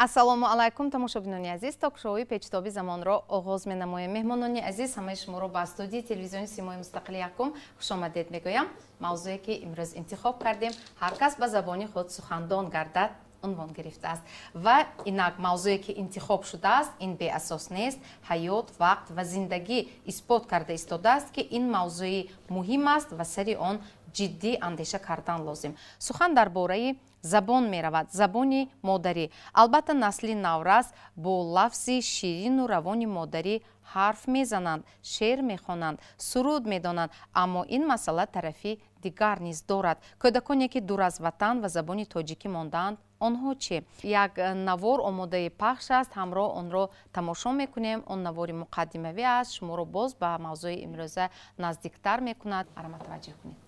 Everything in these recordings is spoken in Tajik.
ассалому алайкум тамошобинони азиз, ток-шоуи печтоби замонро оғоз менамоем. Меҳмонони азиз, ҳамаи шуморо ба студии телевизиони Симои Мустақили Якум хушомадед мегӯям. мавзӯе ки имрӯз интихоб кардем, ҳар кас ба забони худ сухандон гардад, унвон гирифтааст ва инак мавзӯе ки интихоб шудааст, ин беасос нест. ҳаёт, вақт ва зиндагӣ исбот карда истодааст ки ин мавзӯи муҳим аст ва сари он ҷиддӣ андеша кардан лозим. сухан дар бораи забон меравад, забони модарӣ. албатта насли наврас бо лафзи ширину равони модарӣ ҳарф мезананд, шеър мехонанд, суруд медонанд, аммо ин масъала тарафи дигар низ дорад. кӯдаконе ки дур аз ватан ва забони тоҷикӣ мондаанд, онҳо чӣ? Як навор омодаи пахш аст, ҳамроҳ онро тамошо мекунем. Он навори муқаддимавӣ аст, шуморо боз ба мавзӯи имрӯза наздиктар мекунад. Марама таваҷҷӯҳ кунед.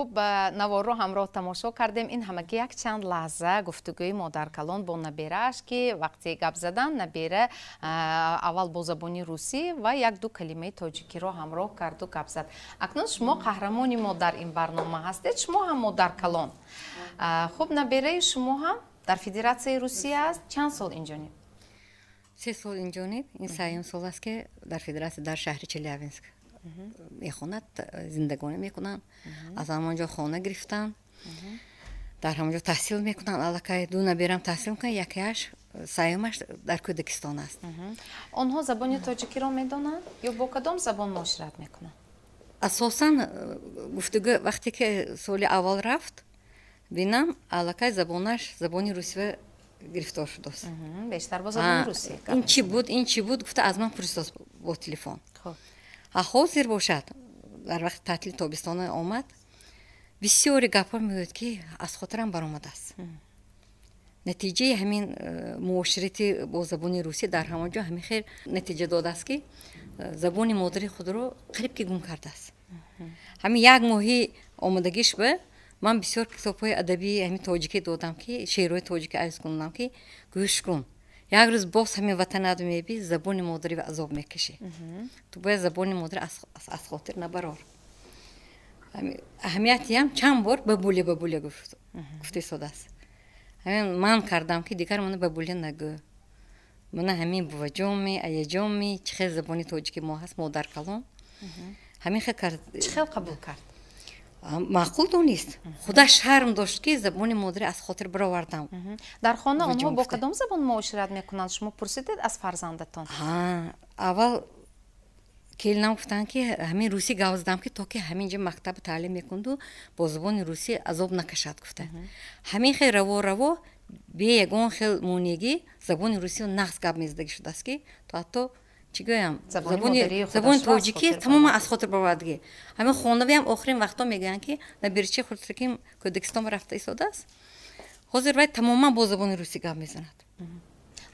хуб, наворро ҳамроҳ тамошо кардем. ин ҳамагӣ якчанд лаҳза гуфтугӯи модаркалон бо наберааш ки вақти гап задан набера аввал бо забони русӣ ва як-ду калимаи тоҷикиро ҳамроҳ карду гап зад. акнун шумо қаҳрамони мо дар ин барнома ҳастед, шумо ҳам модаркалон. хуб, набераи шумо ҳам дар Федератсияи Русия аст. чанд сол инҷонид? 3 сол инҷонид. ин 3-юм сол аст ки дар Федератсия дар шаҳри Челябинск мехонад, зиндагонӣ мекунанд. аз ҳамонҷо хона гирифтанд, дар ҳамонҷо таҳсил мекунанд. аллакай ду наберам таҳсил мекунанд, якяш саюмаш дар Кӯдакистон аст. онҳо забони тоҷикиро медонанд ё бо кадом забон муошират мекунанд? асосан гуфтугӯ вақте ки соли аввал рафт, бинам аллакай забонаш забони русия гирифтор шудааст. бештар бо забони русия. ин чӣ буд гуфта аз ман пурсидааст бо телефон. ҳозир бошад дар вақти таътили тобистона омад, бисёри гапҳо мегӯяд ки аз хотирам баромадааст. натиҷаи ҳамин муоширати бо забони русӣ дар ҳамон ҷо ҳамин хел натиҷа додааст ки забони модари худро қариб ки гум кардааст. ҳамин як моҳи омодагиш ба ман бисёр китобҳои адабии ҳамин тоҷикӣ додам ки шеърҳои тоҷикӣ арз кунам ки гӯш кун. як рӯз боз ҳамин ватанат мебӣ, забони модарӣ ва азоб мекашӣ. ту бояд забони модарӣ аз хотир набарор. аҳамияти ҳам чанд бор бабуле гуфта истодааст. ҳамин ман кардам ки дигар мана бабуле нагӯ. мана ҳамин буваҷоми, аяҷоми чӣ хел забони тоҷикӣ мо ҳаст, модаркалон. ҳамин хел кард. чӣ хел қабул кард? маъқул донист. худаш шарм дошт ки забони модарӣ аз хотир баровардам. дар хона онҳо бо кадом забон муошират мекунанд? шумо пурсидед аз фарзандатон? аввал келинам гуфтанд ки ҳамин русӣ гап задам ки то ки ҳаминҷа мактаб таълим мекунду бо забони русӣ азоб накашад гуфта ҳамин хел раво бе ягон хел монегӣ забони русиро нағз гап мезадагӣ шудааст ки то ҳатто чӣ гӯям забони тоҷикӣ тамоман аз хотир барбардагӣ ҳамин хонавиам охирин вақтҳо мегӯянд ки набирчи хурдсаким Кӯдакистон рафта истодааст ҳозир вай тамоман бо забони русӣ гап мезанад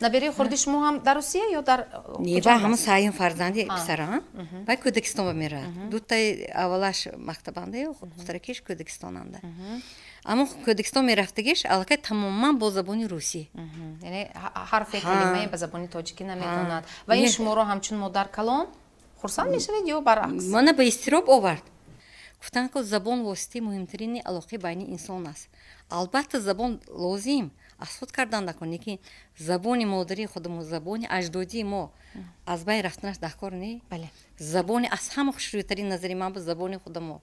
набери хурди шумо ҳам дар Русия ё дар нева ҳамон саҳим фарзанди писарам вай Кӯдакистон меравад дутаи аввалаш мактабанда хутаракиш Кӯдакистонанда аммо Кӯдакистон мерафтагиш аллакай тамоман бо забони русӣ яъне ҳарфе калимае ба забони тоҷикӣ намедонад ва ин шуморо ҳамчун модаркалон хурсанд мешавед ё баръакс мана ба изтироб овард гуфтанд ки забон воситаи муҳимтарини алоқаи байни инсон аст албатта забон лозим аз худ кардан накунӣ ки забони модари худмо забони аҷдодии мо аз байн рафтанаш даҳкор не забони аз ҳама хушрӯйтарин назари ман ба забони худамо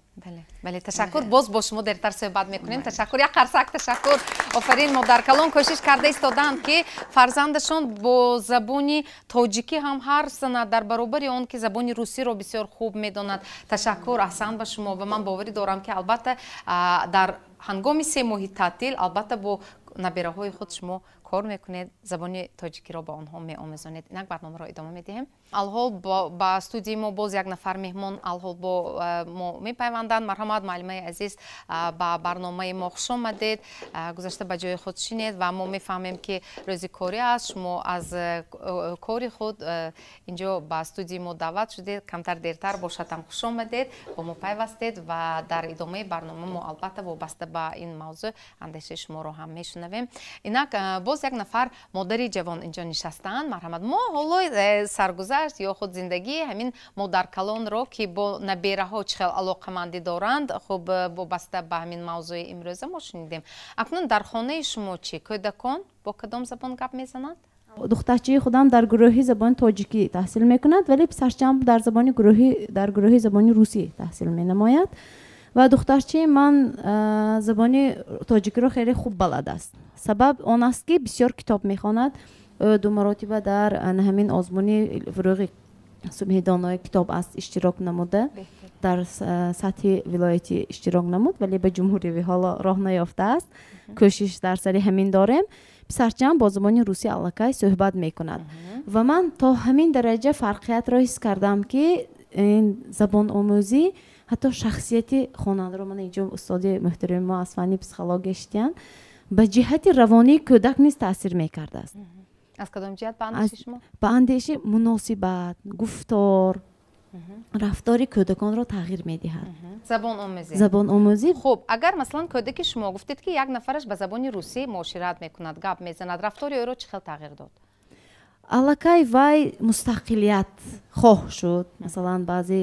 бале ташаккур боз бо шумо дертар суҳбат мекунем ташаккур як қарсак ташаккур офарин модаркалон кӯшиш карда истоданд ки фарзандашон бо забони тоҷикӣ ҳам ҳарф занад дар баробари он ки забони русиро бисёр хуб медонад ташаккур аҳсан ба шумо ва ман боварӣ дорам ки албатта дар ҳангоми 3 моҳи таътил албатта бо набераҳои худ шумо кор мекунед забони тоҷикиро ба онҳо меомӯзонед инак барномаро идома медиҳем алҳол ба студии мо боз як нафар меҳмон алҳол бо мо мепайванданд марҳамат муаллимаи азиз ба барномаи мо хуш омадед гузашта ба ҷои худ шинед ва мо мефаҳмем ки рӯзи корӣ аст шумо аз кори худ инҷо ба студии мо даъват шудед камтар дертар бошадам хуш омадед бо мо пайвастед ва дар идомаи барнома мо албатта вобаста ба ин мавзӯъ андешаи шуморо ҳам мешунавем инак боз як нафар модари ҷавон инҷо нишастаанд марҳамат мо ҳоло саргузашт ё худ зиндагии ҳамин модаркалонро ки бо набераҳо чӣ хел алоқамандӣ доранд хуб вобаста ба ҳамин мавзӯи имрӯза мо шунидем акнун дар хонаи шумо чӣ кӯдакон бо кадом забон гап мезананд духтарчаи худам дар гурӯҳи забони тоҷикӣ таҳсил мекунад вале писарчаам дар гурӯҳи забони русӣ таҳсил менамояд ва духтарчаи ман забони тоҷикиро хеле хуб балад аст сабаб он аст ки бисёр китоб мехонад ду маротиба дар ҳамин озмуни фурӯғи субҳи донои китоб аст иштирок намуда дар сатҳи вилоятӣ иштирок намуд вале ба ҷумҳуривӣ ҳоло роҳ наёфтааст кӯшиш дар сари ҳамин дорем писарчаам бо забони русӣ аллакай суҳбат мекунад ва ман то ҳамин дараҷа фарқиятро ҳис кардам ки ин забономӯзӣ ҳатто шахсияти хонандаро мана инҷо устоди муҳтарими мо аз фанни психология шидиянд ба ҷиҳати равонии кӯдак низ таъсир мекардааст аз кадом ҷиҳат ба андеши шумо ба андеши муносибат гуфтор рафтори кӯдаконро тағйир медиҳад забономӯзӣ хуб агар масалан кӯдаки шумо гуфтед ки як нафараш ба забони русӣ муошират мекунад гап мезанад рафтори ӯро чӣ хел тағйир дод аллакай вай мустақилият хоҳ шуд масалан баъзе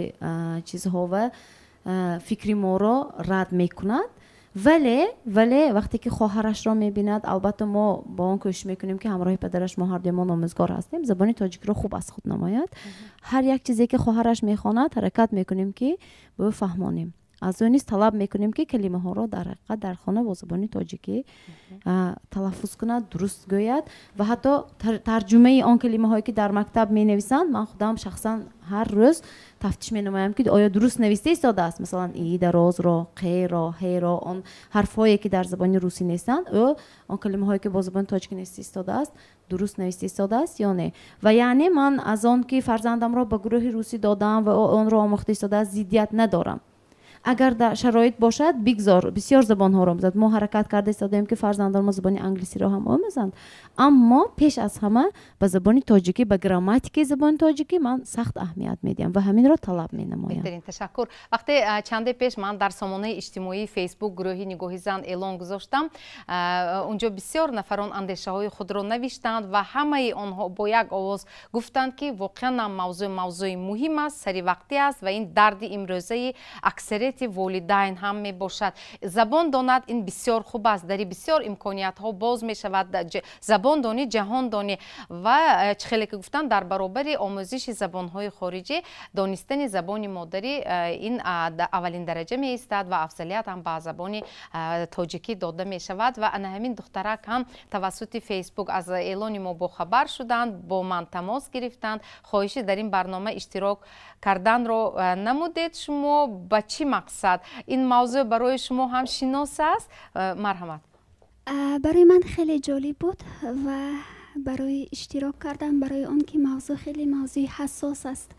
чизҳо ва фикри моро рад мекунад вале вақте ки хоҳарашро мебинад албатта мо ба он кӯшиш мекунем ки ҳамроҳи падараш мо ҳардуимон омӯзгор ҳастем забони тоҷикиро хуб аз худ намояд ҳар як чизе ки хоҳараш мехонад ҳаракат мекунем ки ба ӯ фаҳмонем аз ӯ низ талаб мекунем ки калимаҳоро дар ҳақиқат дар хона бо забони тоҷикӣ талаффуз кунад дуруст гӯяд ва ҳатто тарҷумаи он калимаҳое ки дар мактаб менависанд ман худам шахсан ҳар рӯз тафтиш менамоям ки оё дуруст нависта истодааст масалан и дарозро қеро ҳеро он ҳарфҳое ки дар забони русӣ нестанд ӯ он калимаҳое ки бо забони тоҷикӣ нависта истодааст дуруст нависта истодааст ё не ва яъне ман аз он ки фарзандамро ба гурӯҳи русӣ додам ва онро омӯхта истодааст зиддият надорам агар дар шароит бошад бигзор бисёр забонҳоро омӯзад мо ҳаракат карда истодаем ки фарзандамо забони англисиро ҳам омӯзанд аммо пеш аз ҳама ба забони тоҷикӣ ба грамматикаи забони тоҷикӣ ман сахт аҳамият медиҳам ва ҳаминро талаб менамоям беҳтарин ташаккур вақте чанде пеш ман дар сомонаи иҷтимоии фейсбук гурӯҳи нигоҳи зан эълон гузоштам унҷо бисёр нафарон андешаҳои худро навиштанд ва ҳамаи онҳо бо як овоз гуфтанд ки воқеан мавзӯъи муҳим аст сари вақтӣ аст ва ин дарди имрӯзаи аксари مسئولیت والدین هم می باشد. زبان داند این بسیار خوب است. در بسیار امکانیت ها باز می شود. زبان دانی جهان دانی و خیلی که گفتم در برابر آموزش زبان های خارجی دانستن زبان مادری این اولین درجه می ایستد و افضلیت هم به زبان تاجیکی داده می شود و همین دخترک هم توسط فیسبوک از اعلان ما با خبر شدند، با من تماس گرفتند، خواهش در این برنامه اشتراک کردن رو نمودید. شما به چی مقصد این موضوع برای شما هم شناس است؟ مرحمت. برای من خیلی جالب بود و برای اشتراک کردم، برای آن که موضوع خیلی موضوع حساس است.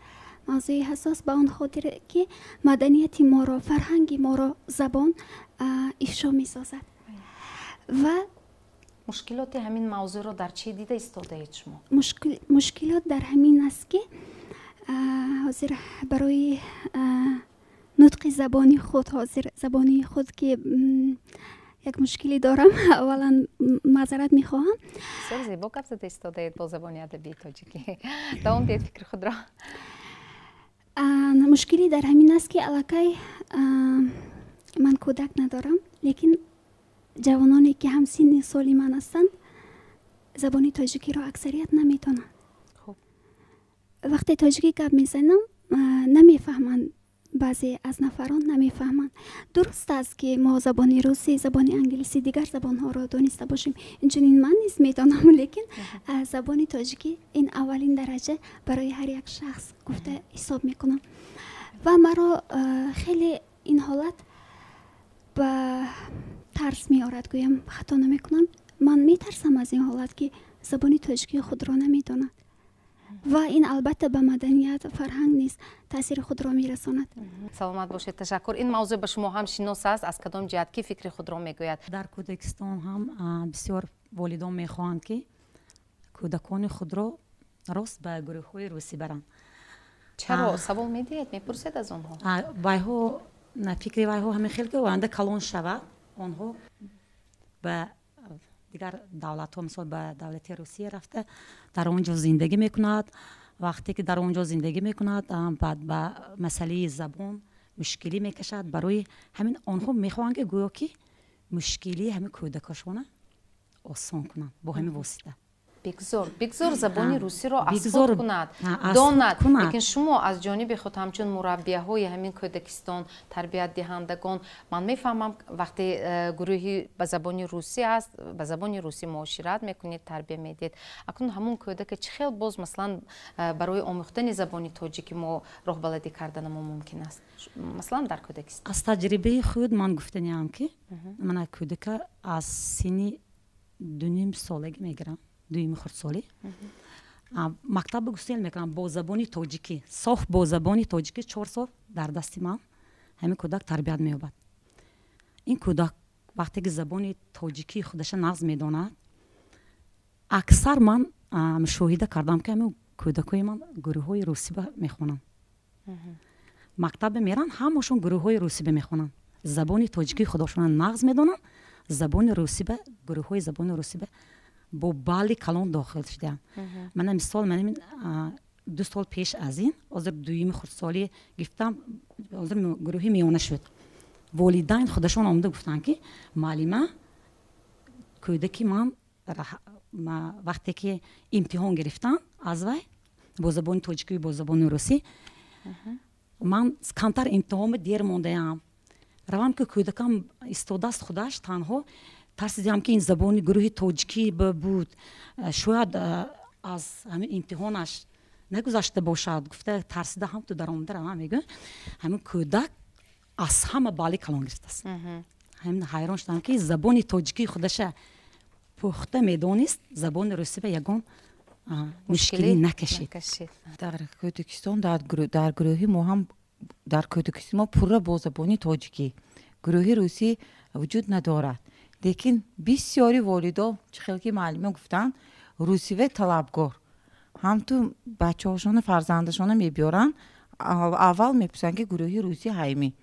موضوع حساس به آن خاطر که مدنیت ما را، فرهنگ ما را زبان افشا می سازد. و مشکلات همین موضوع را در چی دیده ایستاده اید شما؟ مشکلات در همین است که حاضر برای نطق زبانی خود، حاضر زبانی خود که یک مشکلی دارم، اولا معذرت میخواهم. بسیار زیبا گپ زده ایستاده اید با زبان ادبی تاجیکی. دوام دید فکر خود را. مشکلی در همین است که الکی من کودک ندارم، لیکن جوانانی که همسن سالی من هستند زبان تاجیکی را اکثریت نمیتونن. وقتی تاجیکی گپ میزنم نمیفهمند، بعضی از نفران نمیفهمند. درست است که ما زبان روسی، زبان انگلیسی، دیگر زبان ها را دانسته باشیم، اینچنین من نیست میدانم، لیکن زبان تاجیکی این اولین درجه برای هر یک شخص گفته حساب میکنم و مرا خیلی این حالت به ترس میارد. گویم خطا نمیکنم، من میترسم از این حالت که زبان تاجیکی خود را نمیداند و این البته به مدنیت فرهنگ نیست، تاثیر خود را میرساند. سلامت باشید. تشکر. این موضوع به شما هم شناس است؟ از کدام جهت که فکر خود را میگوید؟ در کودکستان هم بسیار والدان میخواهند که کودکان خود را راست به گروه های روسی برند. چرا سوال میدید؟ میپرسید از آنها؟ وایها فکر وایها همین خیلی که آینده کلان شود، آنها به دیگر دولت ها، مثلا به دولت روسیه رفته در اونجا زندگی میکند. وقتی که در اونجا زندگی میکند بعد به مسئله زبان مشکلی میکشد. برای همین آنها میخواهند که گویا که مشکلی همین کودکاشونه آسان کنند با همین واسطه. بگذار زبان روسی را اساس کند، داند. لیکن شما از جانب خود همچون مربیه های همین کودکستان، تربیت دهندگان، من میفهمم وقتی گروهی به زبان روسی است، به زبان روسی معاشرت میکنید، تربیت میدید، اکنون همون کودک چه خیلی باز مثلا برای آموختن زبان تاجیکی ما راه بلدی کردن ما ممکن است؟ مثلا در کودکستان از تجربه خود من گفتنیم که من کودک از سنی 2.5 سالگی میگیرم، 2 خردسالی مکتب گسیل میکنم با زبان تاجیکی، صاف با زبان تاجیکی 4 سال در دست من همین کودک تربیت مییابد. این کودک وقتی که زبان تاجیکی خودش نقض میداند، اکثر من مشاهده کردم که همین کودکای من گروه های روسی میخونن، مکتب میرن همشون گروه های روسی میخونن، زبان تاجیکی خودشون نقض میدانن، زبان روسی به گروه های زبان روسی به با بالی کلان داخل شدم. من مثال 2 سال پیش از این از 2 خردسالی گفتم از گروهی میانه شد. والدین خودشون آمده گفتن که معلمه کودکی من وقتی که امتحان گرفتم از وی با زبان تاجیکی با زبان روسی، من کمتر امتحان دیر ماندم. روام که کودکم استاد است خودش تنها ترسیدم که این زبان گروه تاجیکی بود، شاید از همین امتحانش نگذشته باشد. گفته ترسیده هم تو در آمده رو میگه همین کودک از همه بالی کلان گرفته است. همین حیران شدم که زبان تاجیکی خودش پخته میدونست، زبان روسی به یگان مشکلی نکشید. در کودکستان در گروهی ما هم در کودکستان ما پورا با زبان تاجیکی، گروهی روسی وجود ندارد. لیکن بسیاری والیدا چه که معلمه گفتن روسی و طلبگار هم تو بچه هاشون فرزندشون میبیارن، اول میپرسن که گروهی روسی هایمی.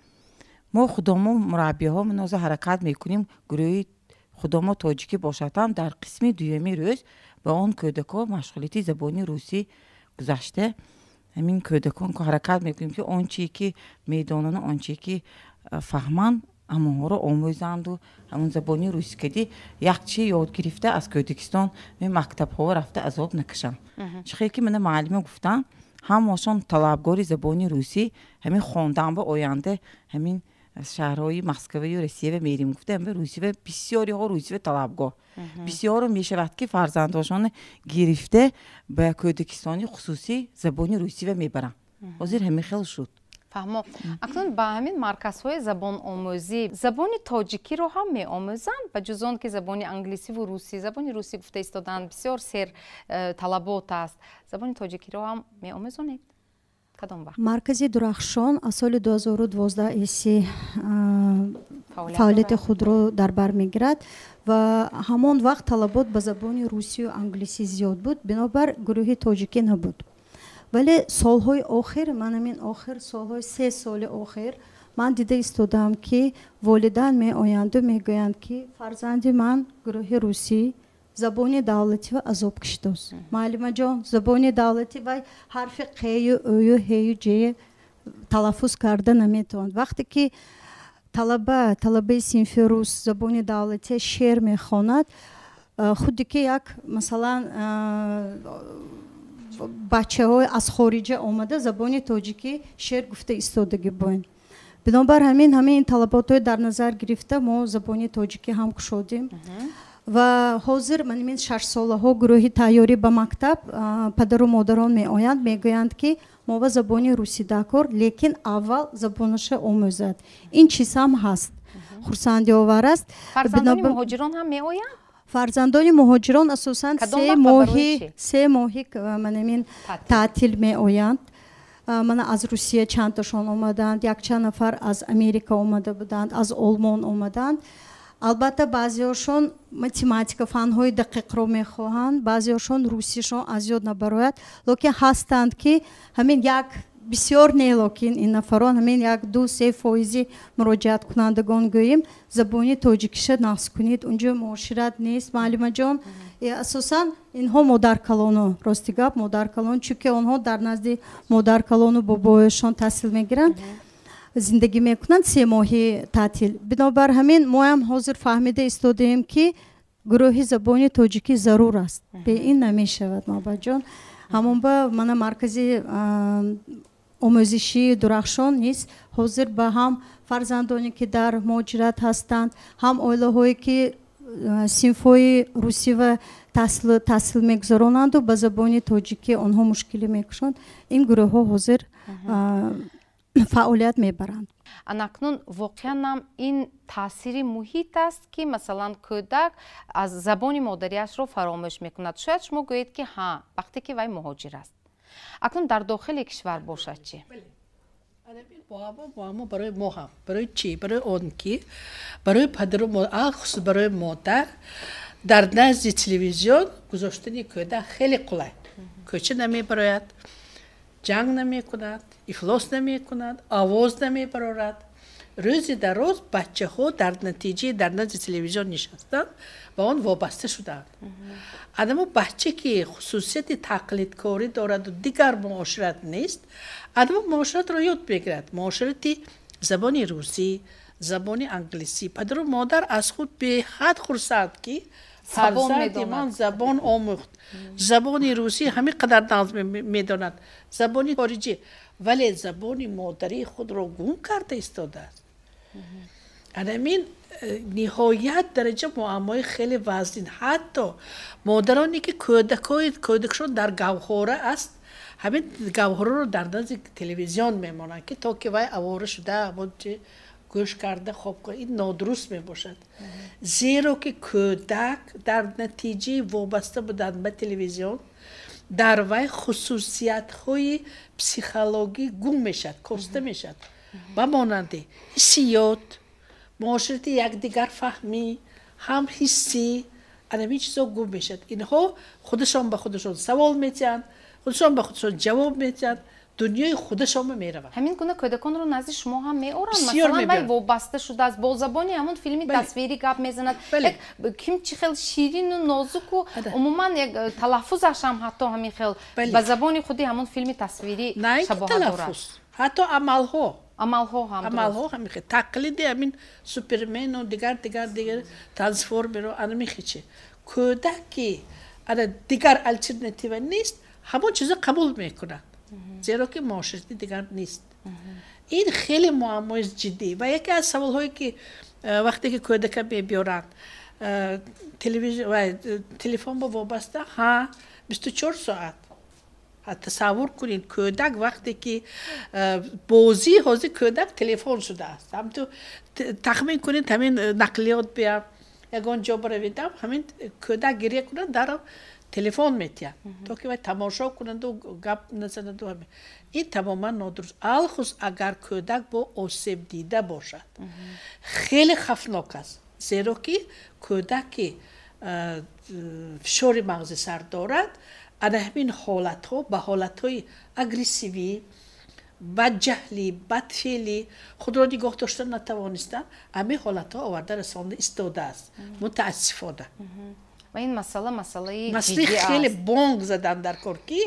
ما خودمون مربی ها منوزه حرکت میکنیم گروهی خودمون تاجیکی باشد، هم در قسم دومی روز به اون کودکا مشغولیتی زبانی روسی گذشته. همین کودکان که حرکت میکنیم که اون چی که میدانن، اون چی که фаҳманд амонҳоро омӯзанду ҳамун забони русикадӣ якчи ёд гирифта аз Кӯдокистон мактабҳо рафта азоб накашанд. чихе ки мана муаллима гуфтанд ҳамашон талабгори забони русӣ ҳамин хондан ба оянда ҳамин шаҳрҳои Москваю Россиява мерим гуфта ҳамин русива бисёриҳо русива талабгор бисёро мешавад ки фарзандҳошон гирифта ба Кӯдокистони хусусӣ забони русива мебаранд. ҳозир ҳамин хел шуд. фаҳмо. Акнун ба ҳамин марказҳои забономӯзӣ забони тоҷикиро ҳам меомӯзанд ба ҷуз он ки забони англисиву русӣ, забони русӣ гуфта истоданд бисёр сер талабот аст. Забони тоҷикиро ҳам меомӯзонед? Кадом вақт? Маркази Дурахшон аз соли 2012 иси фаъолияти худро дар бар мегирад ва ҳамон вақт талабот ба забони русию англисӣ зиёд буд, бинобар гурӯҳи тоҷикӣ набуд. вале солҳои охир ман ҳамин охир солҳои 3 соли охир ман дида истодам ки волидайн меоянду мегӯянд ки фарзанди ман гурӯҳи русӣ забони давлатӣ ва азоб кашидааст. Муаллимаҷон забони давлатӣ вай ҳарфи қею ӯю ҳею ҷея талаффуз карда наметавонд. вақте ки талабаи синфи рус забони давлатӣ шеър мехонад, худи ки як масалан бачаҳои аз хориҷа омада забони тоҷикӣ шеър гуфта истодагӣ боин. Бинобар ҳамин талаботҳои дар назар гирифта мо забони тоҷикӣ ҳам кушодем ва ҳозир манимин 6 солаҳо гурӯҳи тайёрӣ ба мактаб падару модарон меоянд мегӯянд ки мо ва забони русӣ дакор, лекин аввал забонаша омӯзад. Ин чиз ҳам ҳаст. хурсандиовар аст. Фарзандони муҳоҷирон ҳам меоянд? фарзандони муҳоҷирон асосан 3 моҳи манамин таътил меоянд. мана аз Русия чандташон омаданд, якчанд нафар аз Америка омада буданд, аз Олмон омаданд. албатта баъзеҳошон математика фанҳои дақиқро мехоҳанд, баъзеҳошон русишон аз ёд набарояд, лекин ҳастанд ки ҳамин як бисёр не локин ин нафарон ҳамин 1-2-3% муроҷиаткунандагон гӯем забони тоҷикиша нақс кунед, унҷо муошират нест. Муаллимаҷон асосан инҳо модаркалону рости гап модаркалон, чунки онҳо дар назди модаркалону бобояшон таҳсил мегиранд, зиндагӣ мекунанд 3 моҳи таътил. Бинобар ҳамин моам ҳозир фаҳмида истодаем ки гурӯҳи забони тоҷикӣ зарур аст. Бе ин намешавад маҳбубаҷон. ҳамон ба мана маркази омӯзишии Дурахшон низ ҳозир ба ҳам фарзандоне ки дар муҳоҷират ҳастанд, ҳам оилаҳое ки синфҳои русӣ ва таҳсил мегузаронанду ба забони тоҷикӣ онҳо мушкилӣ мекушанд, ин гурӯҳҳо ҳозир фаъолият мебаранд. Анакнун воқеан ҳам ин таъсири муҳит аст ки масалан кӯдак аз забони модариашро фаромӯш мекунад. Шояд шумо гӯед ки ҳа вақте ки вай муҳоҷир аст. Акнун дар дохили кишвар бошад чи? муаммо барои мо ҳам барои чӣ? Барои он ки барои падару ахусус барои модар дар назди телевизион гузоштани кӯдак хеле қулай. Кӯча намебарояд, ҷанг намекунад, ифлос намекунад, овоз намебарорад. рӯзи дароз бачаҳо дар натиҷаи дар назди телевизион нишастанд ва он вобаста шудаанд. Адамо бача ки хусусияти тақлидкорӣ дораду дигар муошират нест, адамо муоширатро ёд мегирад. Муоширати забони русӣ, забони англисӣ. Падару модар аз худ беҳад хурсанд ки фарзанди ман забон омӯхт. Забони русӣ ҳамин қадар нағз медонад, забони хориҷӣ, вале забони модарии худро гум карда истодааст. анамин ниҳоят дараҷа муаммои хеле вазнин. ҳатто модароне ки кӯдакшон дар гавҳора аст, ҳамин гавҳораро дар назди телевизион мемонанд ки то ки вай авора шуда гӯш карда хоб кунад. ин нодуруст мебошад. зеро ки кӯдак дар натиҷаи вобаста будан ба телевизион дар вай хусусиятҳои психологӣ гум мешад, коста мешад. ба монанди ҳиссиёт, муоширати якдигар фаҳмӣ, ҳам ҳиссӣ, анамин чизо гум мешад. инҳо худашон ба худашон савол метиҳанд, худашон ба худашон ҷавоб метиҳанд, дунёи худашон мераванд. ҳамин гуна кӯдаконро назди шумо ҳам меоранд? Масалан вай вобаста шудааст, бо забони ҳамон филми тасвирӣ гап мезанад, ким чӣ хел ширину нозуку умуман як талаффузаш ҳам ҳатто ҳамин хел ба забони худи ҳамон филми тасвирӣ шабоҳат дорад. ҳатто амалҳо амалҳо ҳам мехе тақлиди ҳамин супермену дигар трансформеро ана мехечи кӯдак ки ана дигар алтернатива нест ҳамон чиза қабул мекунад зеро ки муоширати дигар нест ин хеле муаммои ҷиддӣ ва яке аз саволҳое ки вақте ки кӯдака мебиёранд телефон ба вобаста 24 соат тасаввур кунед кӯдак вақте ки бозӣ ҳозир кӯдак телефон шудааст ҳамту тахмин кунед ҳамин нақлиёт биям ягон ҷо баравидам ҳамин кӯдак гирия кунад даро телефон метиҳад то ки вай тамошо кунанду гап назанаду ҳамин ин тамоман нодуруст алхус агар кӯдак бо осебдида бошад хеле хавфнок аст зеро ки кӯдак ки фишори мағзи сар дорад ана ҳамин ҳолатҳо ба ҳолатҳои агрессивӣ бадҷаҳлӣ бадфеълӣ худро нигоҳ дошта натавонистан ҳамин ҳолатҳо оварда расонда истодааст мутаассифона ва ин масъалаи хеле бонг задан дар кор ки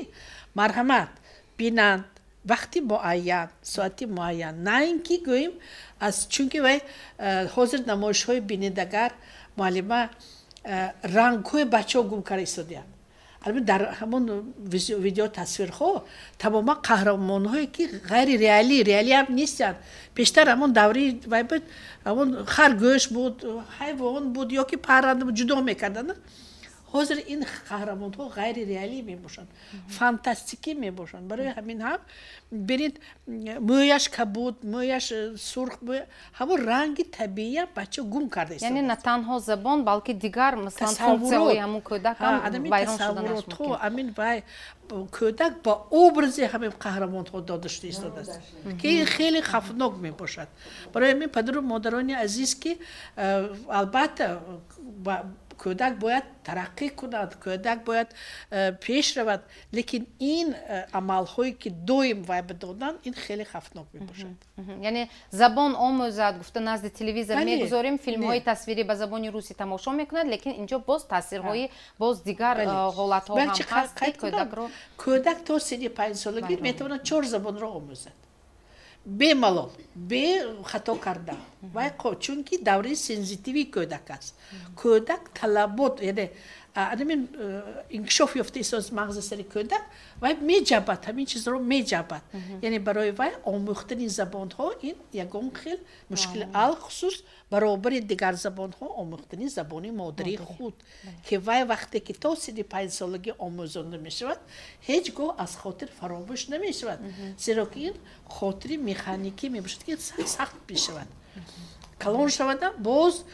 марҳамат бинанд вақти муайян соати муайян на ин ки гӯем аз чунки вай ҳозир намоишҳои бинидагар муаллима рангҳои бачаҳо гум карда истодиянд албатта дар ҳамон видео тасвирҳо тамоман қаҳрамонҳое ки ғайри реалӣ ҳам нестанд бештар ҳамон даври вай буд ҳамон харгӯш буд ҳайвон буд ё ки парранда буд ҷудо мекарданд ҳозир ин қаҳрамонҳо ғайри реалӣ мебошанд фантастикӣ мебошанд барои ҳамин ҳам бинед мӯяш кабуд мӯяш сурх ҳамон ранги табииам бача гум карда яъне на танҳо забон балки дигар мислан функсияҳои ҳамон кӯдак ҳам вайрон шуданаш мумкин амин вай кӯдак ба образи ҳамин қаҳрамонҳо дода шуда истодааст ки ин хеле хавфнок мебошад барои ҳамин падару модарони азиз ки албатта кӯдак бояд тараққӣ кунад кӯдак бояд пеш равад лекин ин амалҳое ки доим вай бидоданд ин хеле хавфнок мебошад яъне забон омӯзад гуфта назди телевизор мегузорем филмҳои тасвирӣ ба забони русӣ тамошо мекунад лекин инҷо боз таъсирҳои боз дигар ҳолатҳо ҳам ҳаст ки кӯдакро кӯдак то сини 5 солагӣ метавонад 4 забонро омӯзад бемалол бе хато карда вай чунки давраи сензитивии кӯдак аст кӯдак талабот яъне адамин инкишоф ёфта эҳсоси мағзи сари кӯдак вай меҷабад ҳамин чизро меҷабад яъне барои вай омӯхтани забонҳо ин ягон хел мушкили алхусус баробари дигар забонҳо омӯхтани забони модари худ ки вай вақте ки то сини 5 солагӣ омӯзонда мешавад ҳеҷ гоҳ аз хотир фаромӯш намешавад зеро ки ин хотири механикӣ мебошад ки сахт мешавад калон шавада боз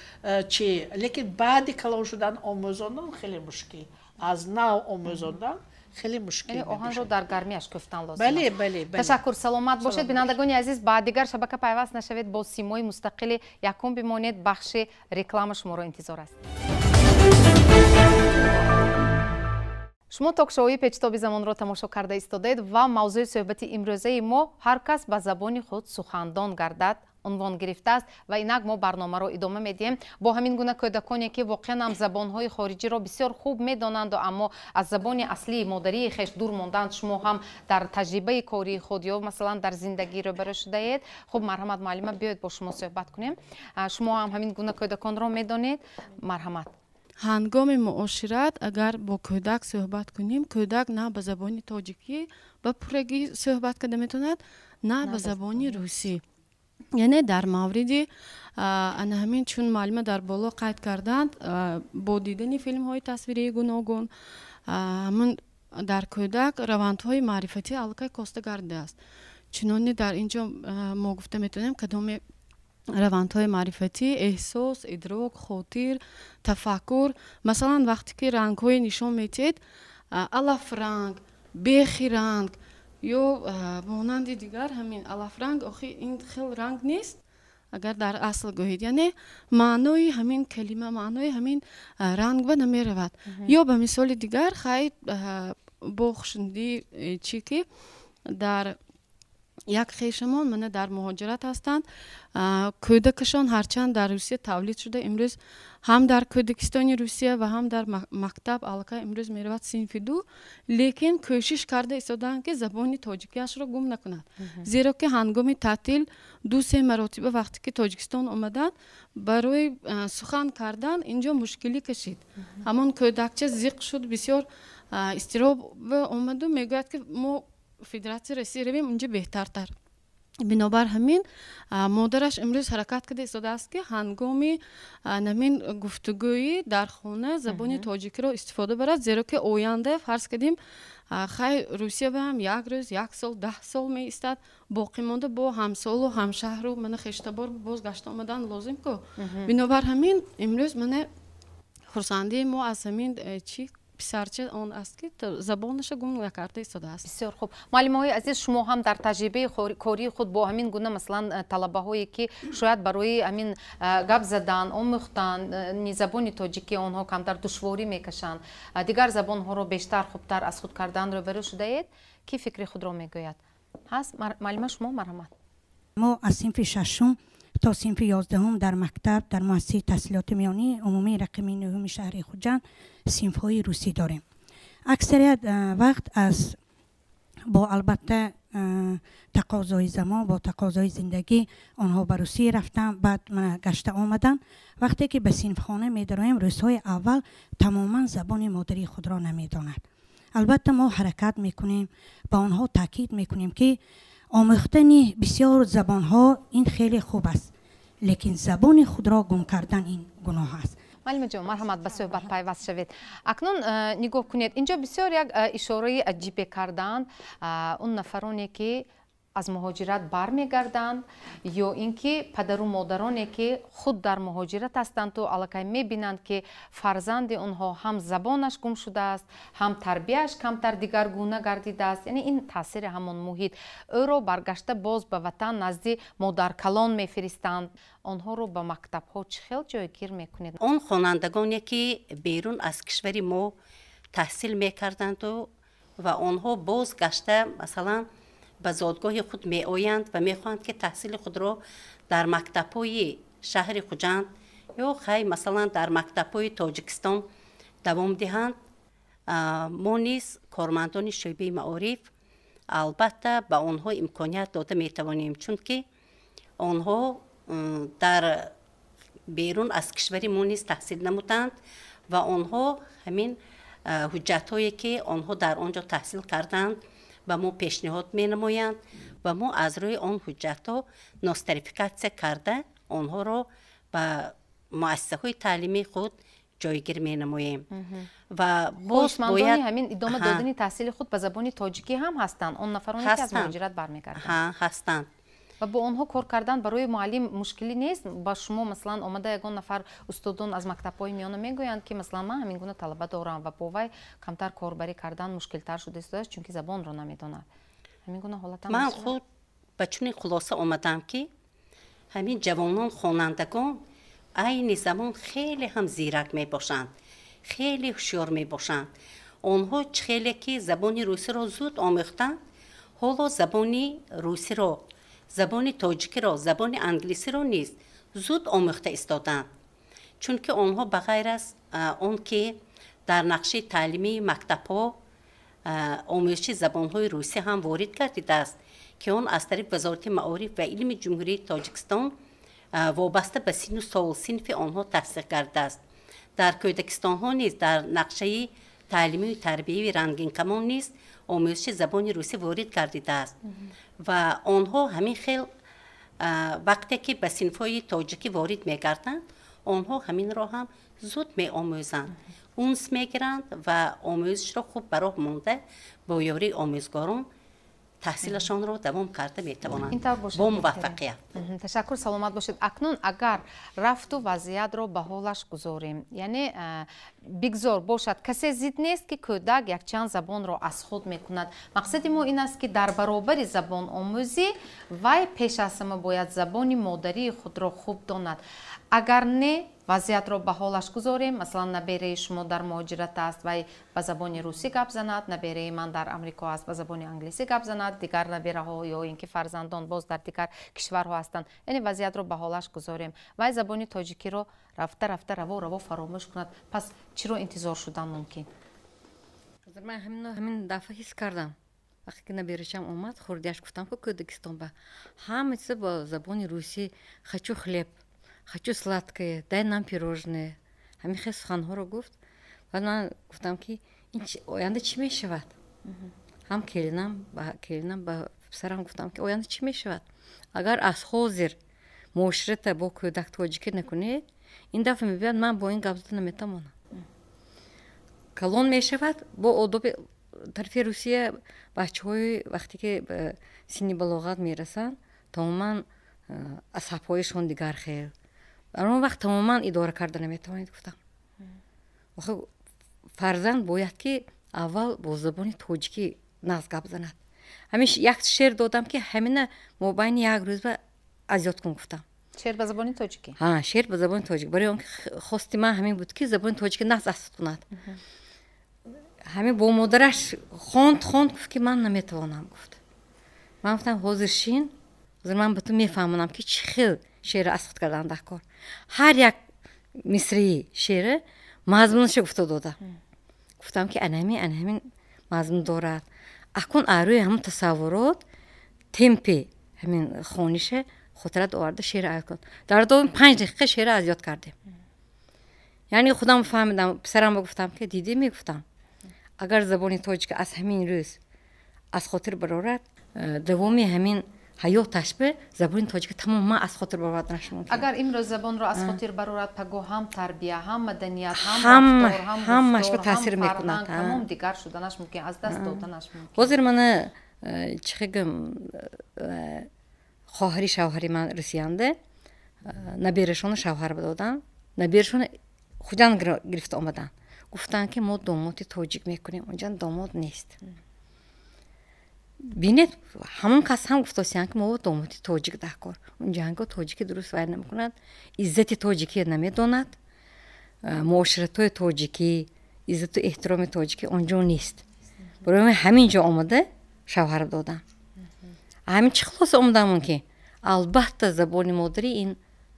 чи лекин баъди калон шудан омӯзондан хеле мушкил аз нав омӯзондан хеле мушкил оҳанро дар гармиаш кӯфтан лозим бале ташаккур саломат бошед бинандагони азиз ба дигар шабака пайваст нашавед бо симои мустақили якум бимонед бахши реклама шуморо интизор аст шумо токшоуи печтоби замонро тамошо карда истодаед ва мавзӯи суҳбати имрӯзаи мо ҳар кас ба забони худ сухандон гардад унвон гирифтааст ва инак мо барномаро идома медиҳем бо ҳамин гуна кӯдаконе ки воқеан ҳам забонҳои хориҷиро бисёр хуб медонанду аммо аз забони аслии модарии хеш дур монданд шумо ҳам дар таҷрибаи кории худ ё масалан дар зиндагӣ рӯбарӯ шудаед хуб марҳамат муаллима биёед бо шумо суҳбат кунем шумо ҳам ҳамин гуна кӯдаконро медонед марҳамат ҳангоми муошират агар бо кӯдак суҳбат кунем кӯдак на ба забони тоҷикӣ ба пуррагӣ суҳбат карда метавонад на ба забони русӣ яъне дар мавриди ана ҳамин чун муаллима дар боло қайд карданд бо дидани филмҳои тасвирии гуногун ҳамн дар кӯдак равандҳои маърифатӣ аллакай коста гардидааст чуноне дар инҷо мо гуфта метавонем кадоме равандҳои маърифатӣ эҳсос идрок хотир тафаккур масалан вақте ки рангҳое нишон метиҳед алафранг бехи ранг ё монанди дигар ҳамин алафранг охи ин хел ранг нест агар дар асл гӯед яъне маънои ҳамин калима маънои ҳамин рангба намеравад ё ба мисоли дигар хай бо хушнудии чӣ ки дар یک خیشمان من در مهاجرت هستند کودکشان هرچند در روسیه تولید شده امروز هم در کودکستان روسیه و هم در مکتب علاقه امروز میرود صنف 2 لیکن کوشش کرده ایستادند که زبان تاجیکیش را گم نکند زیرا که هنگام تعطیل 2-3 مرتبه وقتی که تاجیکستان آمدند برای سخن کردن اینجا مشکلی کشید همون کودکچه زیق شد بسیار استراب آمد و میگوید که ما فدراسیون روسیه رویم اونجا بهترتر بنابر همین مادرش امروز حرکت کرده ایستاده است که هنگامی نمین گفتگویی در خانه زبان تاجیکی را استفاده برد زیرا که آینده فرض کردیم خیلی روسیه به هم 1 روز 1 سال 10 سال می ایستد باقی مانده با همسال و همشهر و من خشتبار بازگشت آمدن لازم که بنابر همین امروز من خرسندی ما از همین چی پسرچه آن است که زبانش گم نکرده ایستاده است. بسیار خوب. معلم‌های عزیز شما هم در تجربه کاری خود با همین گونه مثلا طلبه هایی که شاید برای همین گپ زدن آموختن زبان تاجیکی آنها کمتر دشواری میکشند دیگر زبان ها رو بیشتر خوبتر از خود کردن روبرو شده اید کی فکر خود را میگوید هست معلم شما مرحمت ما از صنف 6 تا صنف 11 در مکتب در مؤسسه تحصیلات میانی عمومی رقمی 9 شهر خوجند صنف های روسی داریم. اکثریت وقت از با البته تقاضای زمان با تقاضای زندگی آنها به روسیه رفتن بعد من گشته آمدن وقتی که به صنف خانه می داریم روزهای اول تماما زبان مادری خود را نمی داند. البته ما حرکت میکنیم با آنها تاکید میکنیم که آموختن بسیار زبان ها این خیلی خوب است لیکن زبان خود را گم کردن این گناه است. معلم جان مرحمت به صحبت پیوست شوید. اکنون نگاه کنید اینجا بسیار یک اشاره عجیب کردند اون نفرانی که از مهاجرت برمیگردند یا اینکه پدر و مادرانی که خود در مهاجرت هستند و علاقه میبینند که فرزند اونها هم زبانش گم شده است هم تربیتش کمتر دیگرگونه گردیده است یعنی این تاثیر همون محیط او رو برگشته باز به وطن نزد مادر کلان میفرستند آنها رو به مکتب ها چه خیلی جایگیر میکنید اون خوانندگانی که بیرون از کشور ما تحصیل میکردند و آنها باز گشته مثلا به زادگاه خود می آیند و می خواهند که تحصیل خود را در مکتب‌های شهر خوجند یا خیلی مثلا در مکتب‌های تاجیکستان دوام دهند ما نیز کارمندان شعبه معارف البته به آنها امکانیت داده می توانیم چون که آنها در بیرون از کشور ما نیز تحصیل نمودند و آنها همین حجت‌هایی که آنها در آنجا تحصیل کردند و ما پیشنهاد می نمایند و ما از روی آن حجت ها نوستریفیکاسیون کرده آنها را به مؤسسه های تعلیمی خود جایگیر می نماییم و باز باید همین ادامه دادن تحصیل خود به زبان تاجیکی هم هستند اون نفرانی که از مهاجرت برمیگردند هستند و با آنها کار کردن برای معلم مشکلی نیست با شما مثلا آمده یگان نفر استادان از مکتب‌های میانه میگویند که مثلا من همین گونه طلبه دارم و با وی کمتر کاربری کردن مشکل تر شده است چون که زبان را نمیداند همین گونه حالت هم من خود به چنین خلاصه آمدم که همین جوانان خوانندگان عین زمان خیلی هم زیرک می باشند خیلی هوشیار می باشند آنها خیلی که زبان روسی را زود آموختند حالا زبان روسی را زبان تاجیکی را زبان انگلیسی را نیز زود آموخته ایستادند چون که آنها بغیر از آن که در نقشه تعلیمی مکتب‌ها آموزش زبان‌های روسی هم وارد گردیده است که آن از طریق وزارت معارف و علم جمهوری تاجیکستان وابسته به سن و سال صنف آنها تصدیق کرده است در کودکستان ها نیز در نقشه تعلیمی و تربیتی رنگین کمان نیز آموزش زبان روسی وارد گردیده است و آنها همین خیل وقتی که به صنف‌های تاجیکی وارد می‌گردند آنها همین را هم زود می‌آموزند اونس می‌گیرند و آموزش را خوب برای مانده با یاری آموزگاران تحصیلشان را دوام کرده می‌توانند با موفقیت. تشکر سلامت باشید. اکنون اگر رفت و وضعیت را به حالش گذاریم یعنی بگذار باشد کسی زید نیست که کودک یک چند زبان را از خود میکند مقصد ما این است که در برابر زبان آموزی وی پیش از همه باید زبان مادری خود را خوب داند اگر نه вазъиятро ба ҳолаш гузорем. Масалан, набераи шумо дар муҳоҷират аст, вай ба забони русӣ гап занад, набераи ман дар амрико аст, ба забони англисӣ гап занад, дигар набераҳо ё ин ки фарзандон боз дар дигар кишварҳо ҳастанд. Яъне вазъиятро ба ҳолаш гузорем. Вай забони тоҷикиро рафта рафта раво фаромӯш кунад. Пас чиро интизор шудан мумкин? ман ҳамин дафъа ҳис кардам. вақте ки наберачам омад, хурдиаш гуфтам ки Кӯдакистон ба ҳама чиза ба забони русӣ, хочу хлеб, хочу сладкое, дай нам пирожное. ҳамин хел суханҳоро гуфт. баъд ман гуфтам ки ин оянда чӣ мешавад? ҳам келинам ба писарам гуфтам ки оянда чӣ мешавад? агар аз ҳозир муоширата бо кӯдак тоҷикӣ накунед, ин дафъа мебиёд ман бо ин гап зада наметавонам. калон мешавад бо одоби тарафи Русия. бачаҳои вақте ки синни балоғат мерасанд, тамоман асабҳоишон дигар хел. дар он вақт тамоман идора карда наметавонед гуфтам. охир фарзанд бояд ки аввал бо забони тоҷикӣ нағз гап занад. ҳамин як шеър додам ки ҳамина мобайни як рӯзба азёд кун гуфтам. шеър ба забони тоҷикӣ? шеър ба забони тоҷикӣ. барои он ки хости ман ҳамин буд ки забони тоҷикӣ нағз аст кунад. ҳамин бо модараш хонд гуфт ки ман наметавонам гуфт. ман гуфтам ҳозир шин, ҳозир ман ба ту мефаҳмонам ки чӣ хел шеъра асход кардан дар кор. ҳар як мисраи шеъра мазмунашо гуфта додам. гуфтам ки анҳамин мазмун дорад. акун арӯи ҳамин тасаввурот темпи ҳамин хониша хотират оварда шеъра азёд кун. дар давоми 5 дақиқа шеъра азёд кардем. яъне худам фаҳмидам. писарам гуфтам ки дидӣ, мегуфтам агар забони тоҷика аз ҳамин рӯз аз хотир барорад, давоми ҳамин ҳаёташ бе забони тоҷика тамоман аз хотир бароварда нашмумкин. агар имрӯз забонро аз хотир барорад, пагоҳ ҳам тарбия, ҳам маданият, ҳам рафтор, ҳамаш ба ҳам таъсир фарҳанг, мекунад. тамом дигар шуданаш мумкин, аз даст доданаш мумкин. ҳозир мана чӣ хегам хоҳари шавҳари ман русиянда наберашона шавҳар додам. наберашона худан гирифта омадан. гуфтанд ки мо домоди тоҷик мекунем, онҷа домод нест. бинед ҳамон кас ҳам гуфтосиянд ки мо домоди тоҷик дар кор. онҷанго тоҷикӣ дуруст вайр намекунад, иззати тоҷикӣ намедонад, муоширатҳои тоҷикӣ, иззату эҳтироми тоҷикӣ онҷо нест. барои ҳамин ҷо омада шавҳар додам. ҳамин чӣ хулоса омадаам ки албатта забони модарӣ ин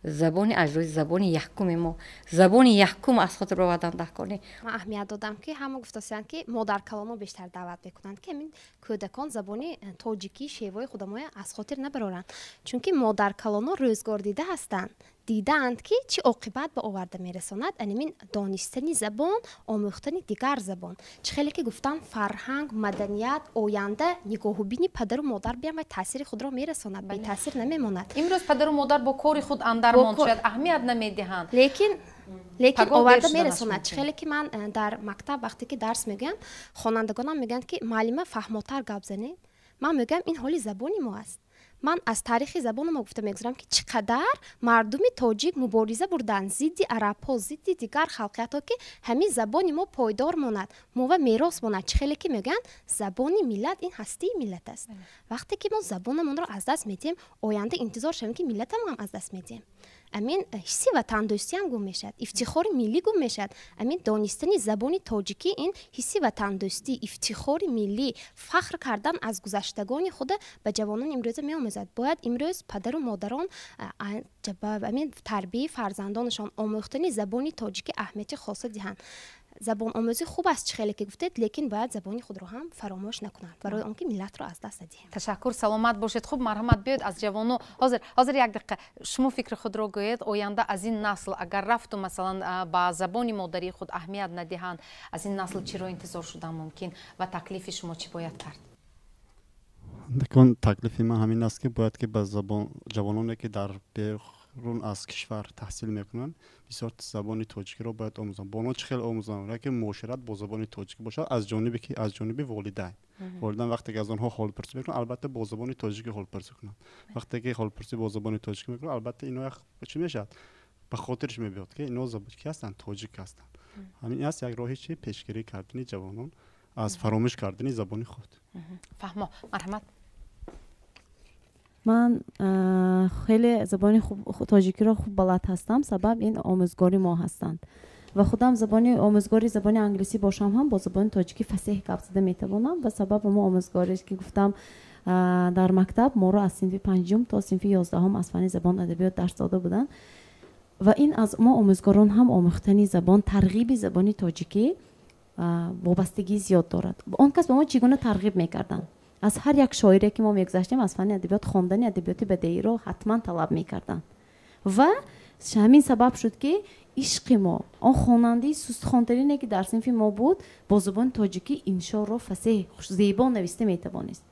забони аҷдоди забони яҳкуми мо, забони яҳкум аз хотир баровардан дар кор. ман аҳамият додам ки ҳама гуфтасиянд ки модаркалонро бештар даъват мекунанд ки ҳамин кӯдакон забони тоҷикӣ шевои худамоя аз хотир набароранд. чунки модаркалонро рӯзгор дида ҳастанд, дидаанд ки чӣ оқибат ба оварда мерасонад анемин донистани забон, омӯхтани дигар забон. чӣ хеле ки гуфтан фарҳанг, маданият, оянда, нигоҳубини падару модар биям ва таъсири худро мерасонад, бетаъсир намемонад. имрӯз падару модар бо кори худ андармонд шояд аҳамият намедиҳанд. лекин оварда мерасонад. чӣ хеле ки ман дар мактаб вақте ки дарс мегӯям, хонандагонам мегӯянд ки муаллима фаҳмотар гап занед. ман мегӯям ин ҳоли забони мо аст. ман аз таърихи забони мо гуфта мегузарам ки чӣ қадар мардуми тоҷик мубориза бурданд зидди арабҳо, зидди дигар халқиятҳо ки ҳамин забони мо пойдор монад, мова мерос монад. чӣ хеле ки мегӯянд забони миллат ин ҳастии миллат аст. вақте ки мо забонамонро аз даст медиҳем, оянда интизор шавем ки миллатамон аз даст медиҳем. амин ҳисси ватандӯстиам гум мешавад, ифтихори миллӣ гум мешавад. амин донистани забони тоҷикӣ ин ҳисси ватандӯстӣ, ифтихори миллӣ, фахр кардан аз гузаштагони худа ба ҷавонони имрӯза меомӯзад. бояд имрӯз падару модарон амин тарбияи фарзандонашон, омӯхтани забони тоҷикӣ аҳамияти хоса диҳанд. забономӯзӣ хуб аст, чӣ хеле ки гуфтед, лекин бояд забони худро ҳам фаромӯш накунанд, барои он ки миллатро аз даст надиҳем. ташаккур, саломат бошед. хуб, марҳамат, биёед аз ҷавоно ҳозир як дақиқа шумо фикри худро гӯед. оянда аз ин насл агар рафту масалан ба забони модарии худ аҳамият надиҳанд, аз ин насл чиро интизор шудан мумкин ва таклифи шумо чӣ бояд кард? дакон таклифи ман ҳамин аст ки бояд ки ба ҷавононе ки дар берун аз кишвар таҳсил мекунанд, бисёр забони тоҷикиро бояд омӯзанд. бо онҳо чӣ хел омӯзанд ки муошират бо забони тоҷикӣ бошад аз ҷониби волидайн. волидайн вақте ки аз онҳо ҳолпурсӣ мекунанд, албатта бо забони тоҷикӣ ҳолпурсӣ кунанд. вақте ки ҳолпурсӣ бо забони тоҷикӣ мекунанд, албатта ино чӣ мешавад, ба хотирш мебиёд ки ино ки ҳастанд, тоҷик ҳастанд. ҳамин аст як роҳи чи пешгирӣ кардани ҷавонон аз фаромӯш кардани забони худ. фаҳмо, марҳамат. من خیلی زبان تاجیکی را خوب بلد هستم، سبب این آموزگاری ما هستند و خودم زبان آموزگاری زبان انگلیسی باشم هم با زبان تاجیکی فصیح گپ زده میتوانم و سبب ما آموزگاری که گفتم در مکتب ما رو از صنف 5 تا صنف 11 از فن زبان ادبیات درس داده بودن و این از ما آموزگاران هم آموختن زبان ترغیب زبان تاجیکی وابستگی زیاد دارد. اون کس به ما چگونه ترغیب میکردن؟ از هر یک شاعری که ما میگذاشتیم از فن ادبیات خواندن ادبیات بدیهی رو حتما طلب میکردن و همین سبب شد که عشق ما آن خواننده سست خوانترینی که در صنف ما بود با زبان تاجیکی انشا رو فصیح زیبا نوشته میتوانست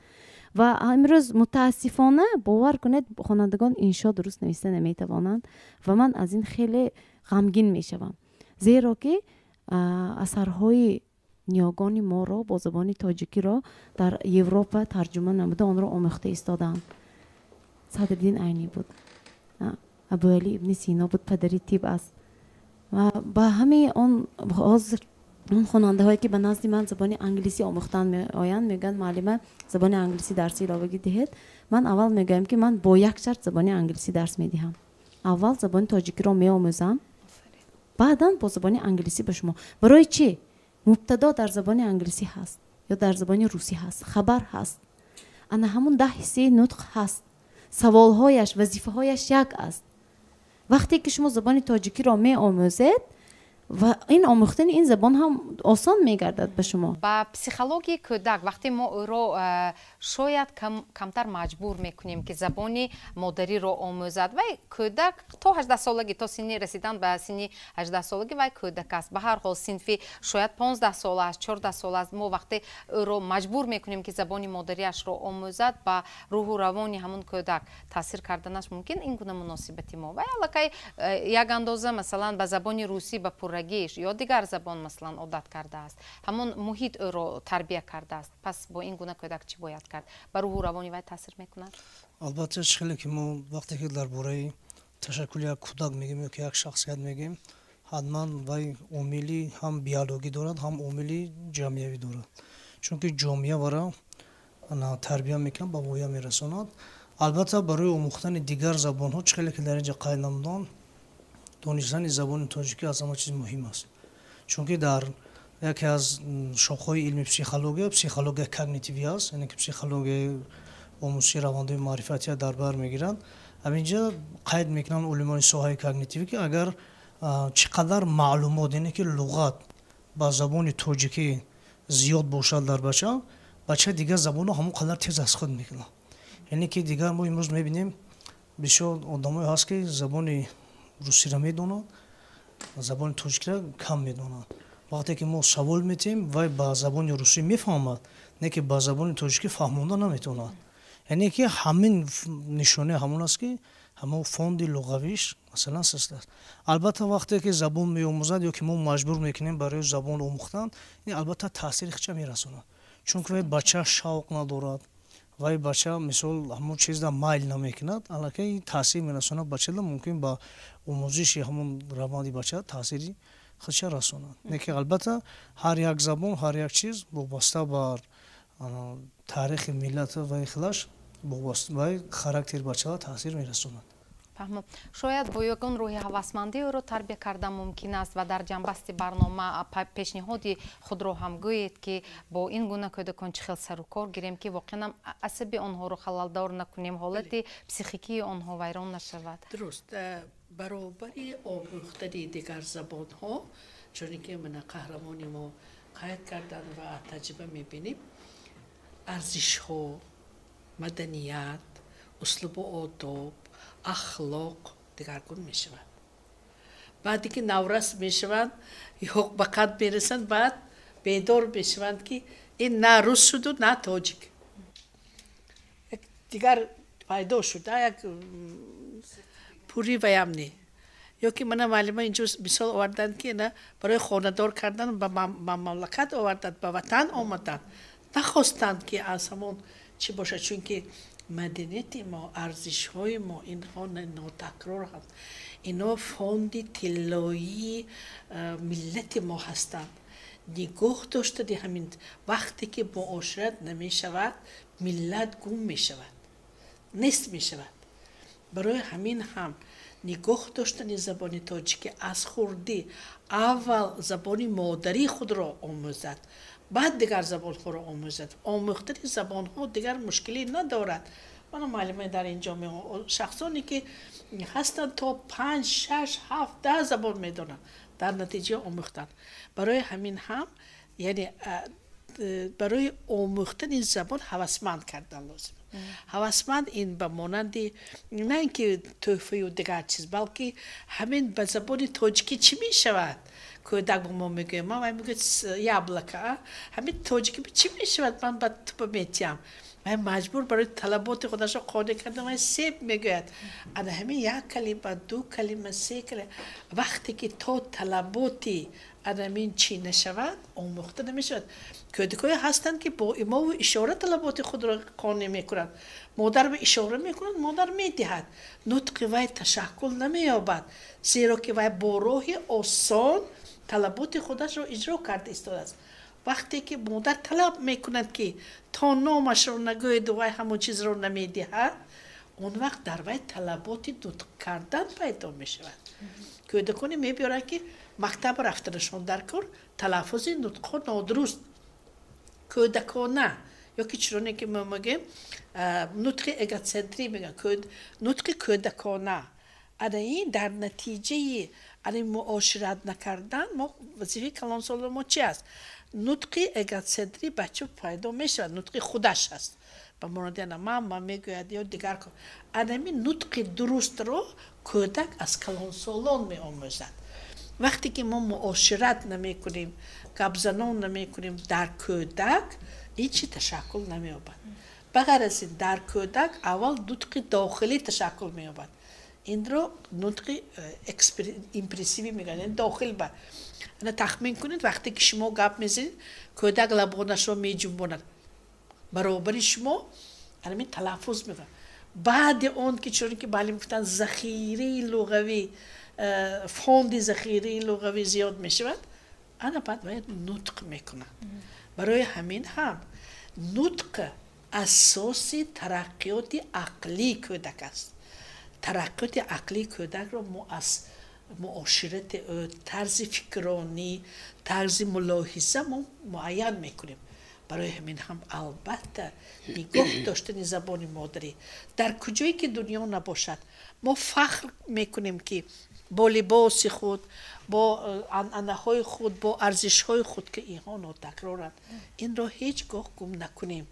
و امروز متاسفانه باور کنید خوانندگان انشا درست نوشته نمیتوانند و من از این خیلی غمگین میشوم، زیرا که اثرهای نیاگان ما را با زبان تاجیکی را در اروپا ترجمه نموده آن را آموخته ایستادند. صدرالدین عینی بود، ابوعلی ابن سینا بود، پدری طب است و با همه اون خواننده هایی که به نزد من زبان انگلیسی آموختن می آیند میگن معلم زبان انگلیسی درسی علاوه دهید. من اول میگم که من با یک شرط زبان انگلیسی درس میدهم. اول زبان تاجیکی را میآموزم، بعداً با زبان انگلیسی به شما. برای چی؟ مبتدا در زبان انگلیسی هست یا در زبان روسی هست، خبر هست، انا همون 10 حصه نطق هست، سوالهایش وظیفه‌هایش یک است. وقتی که شما زبان تاجیکی را میآموزید و این آموختن این زبان هم آسان میگردد به شما. با پسیخولوژی کودک وقتی ما او رو شاید کمتر مجبور میکنیم که زبانی مادری رو آموزد و کودک تا 18 سالگی تا سنی رسیدن به سنی 18 سالگی و کودک است. به هر حال صنفی شاید 15 سال است، 14 سال است، ما وقتی او رو مجبور میکنیم که زبانی مادریش رو آموزد با روح و روانی همون کودک تاثیر کردنش ممکن این گونه مناسبتی ما و الکی یک اندازه مثلا به زبان روسی به یا دیگر زبان مثلا عادت کرده است، همون محیط او رو تربیت کرده است. پس با این گونه کودک چی باید کرد؟ بر روح و روانی وی تاثیر میکند؟ البته خیلی که ما وقتی که درباره تشکل یک کودک میگیم یا که یک شخصیت میگیم حتما وی عاملی هم بیولوژی دارد هم عاملی جامعه‌ای دارد، چون که جامعه ورا تربیت میکنه با ویا میرساند. البته برای آموختن دیگر زبان ها خیلی که در اینجا قائل نمودن دانستن زبان تاجیکی از همه چیز مهم است، چون که در یکی از شاخه‌های علم پسیخولوژی کاگنیتیوی است، یعنی که پسیخولوژی آموزشی روانده معرفتی در بر میگیرند. همینجا قید میکنن علمان ساحه کاگنیتیوی که اگر چقدر معلومات یعنی که لغت با زبان تاجیکی زیاد باشد در بچه دیگر زبان همون قدر تیز از خود میکنه. یعنی که دیگر ما امروز میبینیم بسیار آدمایی هست که زبان روسی را میدونند، زبان تاجیکی را کم میدونند. وقتی که ما سوال میتیم و با زبان روسی میفهمد، نه که با زبان تاجیکی فهمونده نمیتوند. یعنی که همین نشانه همون است که همون فوند لغویش مثلا سست است. البته وقتی که زبان میآموزد یا که ما مجبور میکنیم برای زبان آموختن، این البته تاثیر خیلی میرسونه، چون که بچه شوق ندارد و بچه مثال همون چیز را مایل نمیکند، البته این تاثیر میرسونه بچه را ممکن با آموزش همون روانی بچه تاثیری خودش رساند. نه که البته هر یک زبان هر یک چیز وابسته بر تاریخ ملت و اخلاص وابسته به خاراکتر بچه ها تاثیر میرساند. فهمم. شاید با یگان روح هوسمندی او را تربیت کردن ممکن است و در جنبستی برنامه پیشنهادی خود را هم گویید که با این گونه کودکان چه خیلی سر و کار گیریم که واقعا عصبی آنها رو خللدار نکنیم، حالت پسیخیکی آنها ویران نشود. درست. برابری آموختن دیگر زبان ها، چون که من قهرمانی ما قید کردن و تجربه میبینیم، ارزش ها، مدنیت، اسلوب و آداب، اخلاق دگرگون می شود. بعدی که نورس می شوند یا به قد میرسند بعد بیدار می شوند که این نه روس شد و نه تاجیک. دیگر پیدا شده یک پوری ویمنی. یا که من معلمه اینجا مثال آوردن که نه برای خاندار کردن به مملکت آوردن، به وطن آمدن، نخواستند که از همون چی باشه، چون که مدنیت ما، ارزش های ما اینها ناتکرار هست، اینا فوند طلایی ملت ما هستند. نگاه داشته همین وقتی که معاشرت نمی شود ملت گم می شود. نیست می شود. برای همین هم نگاه داشتن زبان تاجیکی از خوردی اول زبان مادری خود را آموزد، بعد دیگر زبان خود را آموزد. آموختن زبان ها دیگر مشکلی ندارد. من معلومه در اینجا شخصانی که هستند تا 5 6 7 10 زبان میدونن در نتیجه آموختن. برای همین هم یعنی برای آموختن این زبان هوسمند کردن لازم. هوسمند این به مانند نه اینکه تحفه و دیگر چیز، بلکه همین به زبان تاجیکی چی می شود؟ کودک به ما میگه ما میگه یابلکا، همین تاجیکی چی می شود؟ من با تو میتیم. من مجبور برای طلبات خودش رو قانع کردم. من سیب میگوید انا همین یک کلمه 2 کلمه 3 کلمه وقتی که تو طلباتی ادمین چی نشود آموخته نمیشود. کودکای هستند که با ایما و اشاره طلبات خود را قانع میکنند. مادر به اشاره میکنند، مادر میدهد، نطق وای تشکل نمییابد، زیرا که وای با راه آسان طلبات خودش را اجرا کرده ایستاده است. وقتی که مادر طلب میکند که تا نامش رو نگوید و وای همون چیز رو نمیدهد، اون وقت در وای طلبات نطق کردن پیدا میشود. کودکانی میبیارند که مکتب رفتنشون در کار تلفظ نطق نادرست کودکانه یا که چرونه که ما میگیم نطق اگوسنتری میگن نطق کودکانه. این در نتیجه این معاشرت نکردن ما وظیفه کلانسال ما چی است؟ نطق اگوسنتری بچه پیدا میشود، نطق خودش است. به مورد من میگوید یا دیگر کن این نطق درست رو کودک از کلانسالان می آموزد. وقتی که ما معاشرت نمی کنیم، گپزنان نمی کنیم در کودک، هیچی تشکل نمی یابد. بغیر از این در کودک اول نطق داخلی تشکل می یابد. این رو نطق ایمپرسیوی میگن، این داخل با. انا تخمین کنید وقتی که شما گپ میزنید کودک لبانش رو میجنباند برابر شما، همین تلفظ میکنه. بعد اون که چون که معلم گفتن ذخیره لغوی فوند ذخیره لغوی زیاد میشود، انا بعد باید نطق میکنه. برای همین هم نطق اساس ترقیات عقلی کودک است. ترقیات عقلی کودک رو ما از معاشرت طرز فکرانی، طرز ملاحظه ما معین میکنیم. برای همین هم البته نگاه داشتن زبان مادری در کجایی که دنیا نباشد ما فخر میکنیم که با لباس خود، با عنعنه‌های خود، با ارزش‌های خود که اینها ناتکرارند، این را هیچگاه گم نکنیم.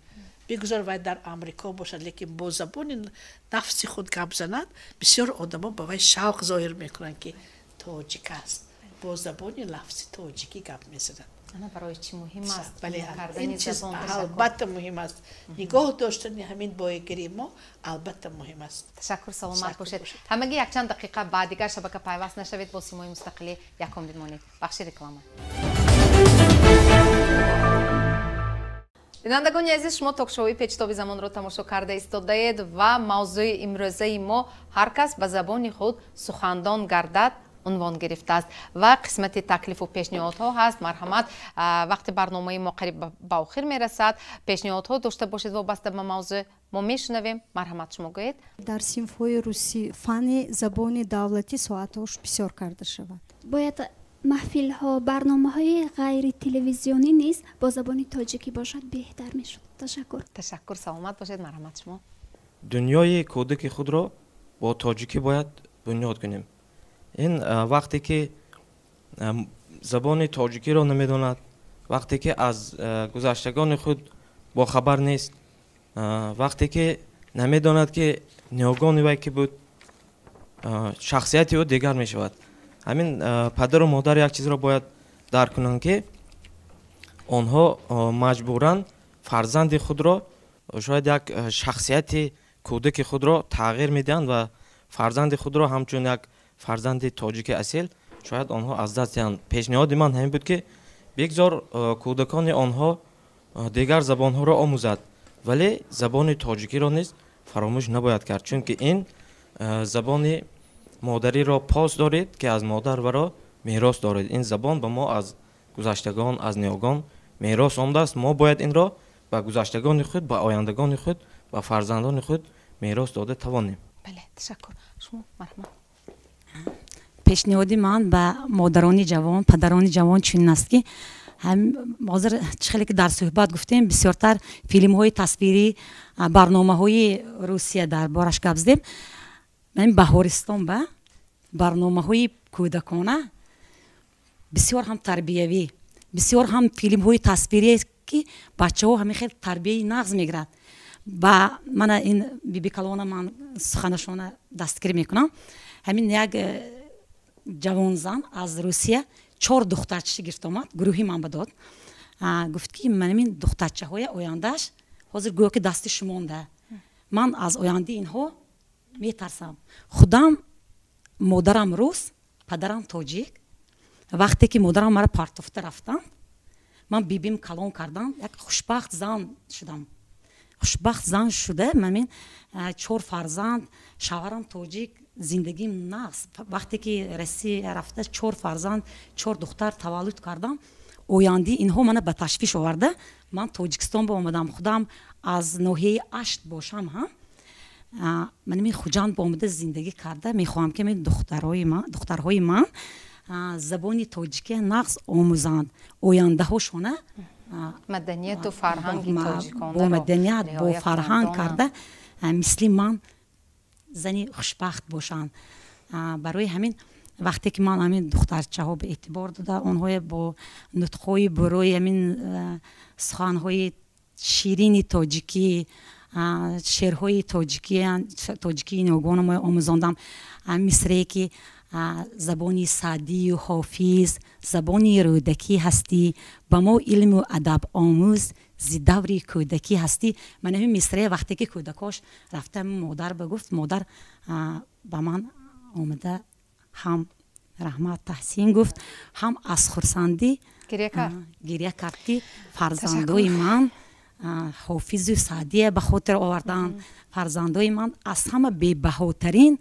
بگذار وای در امریکا باشد لیکن با زبان نفس خود گپ زند، بسیار آدما با وای شوق ظاهر میکنند که تاجیک است، با زبان لفظی تاجیکی گپ میزنند. انا برای چی مهم است؟ بله این چیز البته مهم است. نگاه داشتن همین بایگری ما البته مهم است. تشکر، سلامت باشید. همگی یک چند دقیقه بعد دیگر شبکه پیوست نشوید با سیمای مستقلی یکم بمانید. بخش رکلام. بینندگان عزیز، شما تاکشوی پیچتابی زمان رو تماشا کرده ایستادید و موضوع امروزه ما هر کس به زبان خود سخندان گردد عنوان گرفته است و قسمت تکلیف و پیشنهادها هست. مرحمت، وقتی برنامه ما قریب به آخر میرسد، پیشنهادها داشته باشید وابسته به موضوع ما میشنویم. مرحمت شما گویید. در صنف‌های روسی فن زبان دولتی ساعتش بسیار کرده شود. باید محفل ها، برنامه های غیر تلویزیونی نیز با زبان تاجیکی باشد بهتر میشد. تشکر. تشکر، سلامت باشید. مرحمت شما. دنیای کودک خود را با تاجیکی باید بنیاد کنیم. این وقتی که زبان تاجیکی را نمیداند، وقتی که از گذشتگان خود با خبر نیست، وقتی که نمیداند که نیاگان وی که بود شخصیتی او دیگر می شود. همین پدر و مادر یک چیز را باید درک کنند که آنها مجبورن فرزند خود را، شاید یک شخصیت کودک خود را تغییر میدن و فرزند خود را همچون یک فرزند تاجیک اصیل شاید آنها از دست دهند. پیشنهاد من همین بود که بگذار کودکان آنها دیگر زبان ها را آموزد، ولی زبان تاجیکی را نیز فراموش نباید کرد، چون که این زبان مادری را پاس دارید که از مادر ورا میراث دارید. این زبان به ما از گذشتگان، از نیاگان میراث آمده است. ما باید این را به گذشتگان خود، به آیندگان خود، به فرزندان خود мерос дода тавонем. бале ташаккур шумо марҳамат. пешниҳоди ман ба модарони ҷавон падарони ҷавон чунин аст ки ҳозир чӣ хеле ки дар суҳбат гуфтем бисёртар филмҳои тасвирӣ барномаҳои русия дар бораш гап задем. ман баҳористон ба барномаҳои кӯдакона бисёр ҳам тарбиявӣ бисёр ҳам филмҳои тасвирие ки бачаҳо ҳамин хел тарбияи нағз мегирад. ба мана ин биби калона ман суханашона дастгирӣ мекунам. ҳамин як ҷавонзан аз русия 4 духтарча гирифт омад, гурӯҳи ман ба дод. Гуфт ки манамин духтарчаҳои ояндааш ҳозир гӯё ки дасти шумонда. Ман аз ояндаи инҳо метарсам. Худам модарам рус, падарам тоҷик. Вақте ки модарам мара партофта рафтам, ман бибим калон кардам, як хушбахт зан шудам. Хушбахт зан шуда, мамин 4 фарзанд, шавҳарам тоҷик, зиндагим нағз. Вақте ки Россия рафта 4 фарзанд, 4 духтар таваллуд кардам, ояндаи инҳо мана ба ташвиш оварда, ман Тоҷикистон ба омадам. Худам аз ноҳияи Ашт бошам ҳам, манами хуҷанд ба омада зиндагӣ карда, мехоҳам ки духтарҳои ман забони тоҷикӣ нағз омӯзанд. Ояндаҳошона маданияту фарҳанги тоҷикона бо маданият бо фарҳанг карда мисли ман зани хушбахт бошанд. барои ҳамин вақте ки ман ҳамин духтарчаҳо ба эътибор дода, онҳое бо нутқҳои бурӯи ҳамин суханҳои ширини тоҷикӣ, шеърҳои тоҷикии ногоном омӯзондам. мисрае ки забони Саъдию Ҳофиз, забони рӯдакӣ ҳастӣ, ба мо илму адаб омӯз зи даври кӯдакӣ ҳастӣ. ман ҳамин мисрае вақте ки кӯдакош рафта модар гуфт, модар ба ман омада ҳам раҳмат таҳсин гуфт, ҳам аз хурсандӣ гирья кард ки фарзандои ман ҳофизу Саъдия ба хотир овардан. фарзандои ман аз ҳама бебаҳотарин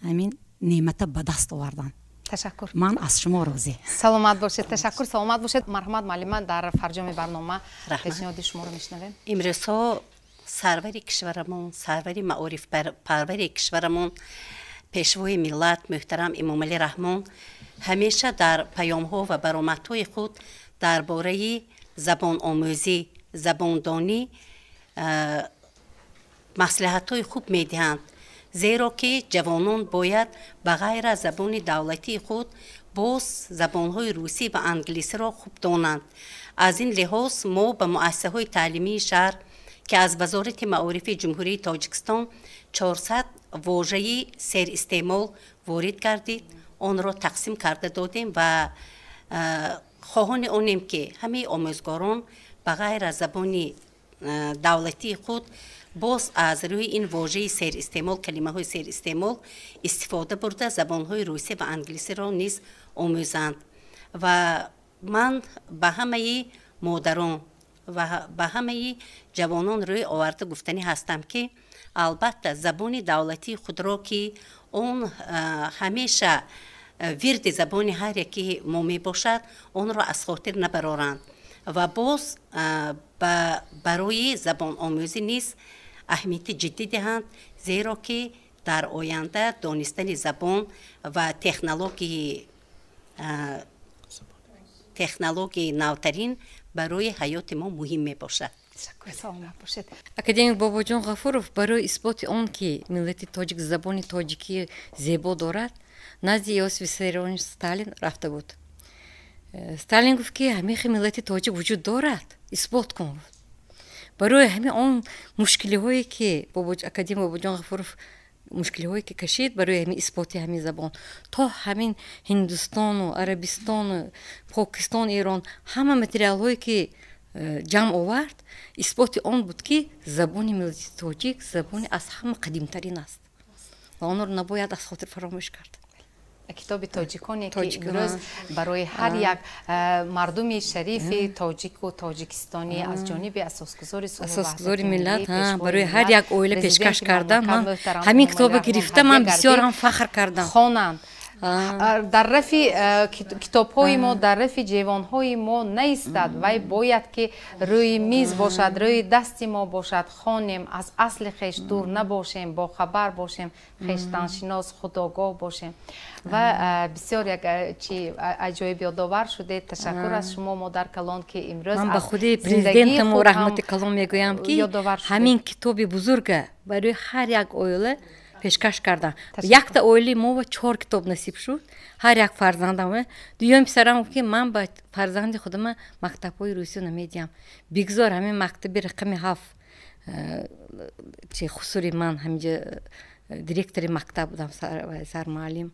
ҳамин неъмата ба даст овардан. ташаккур. ман аз шумо розӣ. саломат бошед. ташаккур. саломат бошед. марҳамат муаллима, дар фарҷоми барнома пешниҳоди шуморо мешнавем. имрӯзҳо сарвари кишварамон, сарвари маорифпарвари кишварамон, пешвои миллат муҳтарам Эмомалӣ Раҳмон ҳамеша дар паёмҳо ва баромадҳои худ дар бораи забономӯзӣ, забондонӣ маслиҳатҳои хуб медиҳанд. зеро ки ҷавонон бояд ба ғайр аз забони давлатии худ боз забонҳои русӣ ва англисиро хуб донанд. аз ин лиҳоз мо ба муассисаҳои таълимии шаҳр ки аз вазорати маорифи ҷумҳурии Тоҷикистон 400 вожаи серистеъмол ворид гардид, онро тақсим карда додем ва хоҳони онем ки ҳамаи омӯзгорон ба ғайр аз забони давлатии худ боз аз рӯи ин вожаи серистеъмол, калимаҳои серистеъмол истифода бурда забонҳои русӣ ва англисиро низ омӯзанд. ва ман ба ҳамаи модарон ва ба ҳамаи ҷавонон рӯй оварда гуфтанӣ ҳастам ки албатта забони давлатии худро ки он ҳамеша вирди забони ҳар яки мо мебошад, онро аз хотир набароранд ва боз барои забономӯзӣ низ аҳамияти ҷиддӣ диҳанд, зеро ки дар оянда донистани забон ва технологияи навтарин барои ҳаёти мо муҳим мебошад. академик Бобоҷон Ғафуров барои исботи он ки миллати тоҷик забони тоҷикӣ зебо дорад, назди Иосиф Виссарионович Сталин рафта буд. Сталин гуфт ки ҳамаи миллати тоҷик вуҷуд дорад, исбот кун. барои ҳамин он мушкилиҳое ки академик Бобоҷон Ғафуров мушкилиҳое ки кашид барои ҳамин исботи ҳамин забон, то ҳамин Ҳиндустону, Арабистону, Покистон, Ирон ҳама материалҳое ки ҷамъ овард, исботи он буд ки забони миллати тоҷик забони аз ҳама қадимтарин аст ва онро набояд аз хотир фаромӯш кард. китоби тоҷиконе ки имрӯз барои ҳар як мардуми шарифи тоҷику тоҷикистонӣ аз ҷониби асосгузори миллат барои ҳар як оила пешкаш кардам. Ман ҳамин китобро гирифта, ман бисёр ҳам фахр кардам. хонанд дар рафи китобҳои мо дар рафи ҷевонҳои мо наистад вай бояд ки рӯи миз бошад рӯи дасти мо бошад хонем аз асли хеш дур набошем бохабар бошем хештаншинос худогоҳ бошем ва бисёр як чи аҷоиб ёдовар шудед ташаккур аз шумо модар калон ки имрӯз ман ба худи президентаму раҳмати калон мегӯям ки ҳамин китоби бузурга барои ҳар як оила пешкаш кардам. Якта оили мо ва 4 китоб насиб шуд. Ҳар як фарзандам. Дуюм писарам ки ман ба фарзанди худам мактабҳои русиё намедиҳам. Бигзор ҳамин мактаби рақами 7 чи хусури ман ҳаминҷа директори мактаб будам сармуаллим.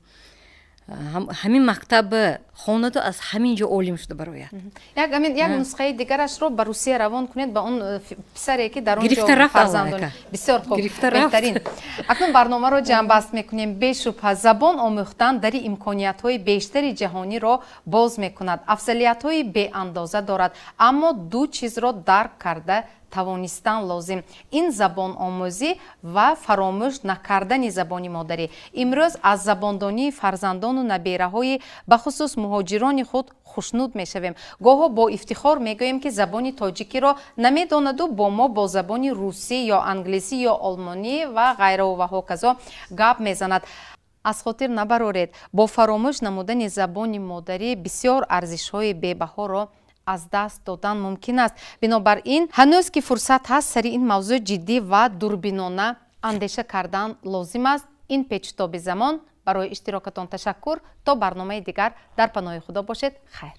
ҳамин мактаби хонадо аз ҳамин ҷо олим шуда барояд. Як нусхаи дигарашро ба Русия равон кунед ба он писаре ки дар он ҷо фарзандон. Бисёр хуб. Беҳтарин. Акнун барномаро ҷамъбаст мекунем. Бешубҳа забон омӯхтан дари имкониятҳои бештари ҷаҳониро боз мекунад. Афзалиятҳои беандоза дорад, аммо ду чизро дарк карда тавонистан лозим. Ин забономӯзӣ ва фаромӯш накардани забони модарӣ. Имрӯз аз забондонии фарзандону набераҳои бахусус муҳоҷирони худ хушнуд мешавем. Гоҳо бо ифтихор мегӯем ки забони тоҷикиро намедонаду бо мо бо забони русӣ ё англисӣ ё олмонӣ ва ғайраву ва ҳоказо гап мезанад. Аз хотир набароред, бо фаромӯш намудани забони модарӣ бисёр арзишҳои бебаҳоро аз даст додан мумкин аст. Бинобар ин ҳанӯз ки фурсат ҳаст сари ин мавзӯъ ҷиддӣ ва дурбинона андеша кардан лозим аст. Ин печтоби замон. Барои иштирокатон ташаккур. То барномаи дигар дар паноҳи худо бошед. Хайр.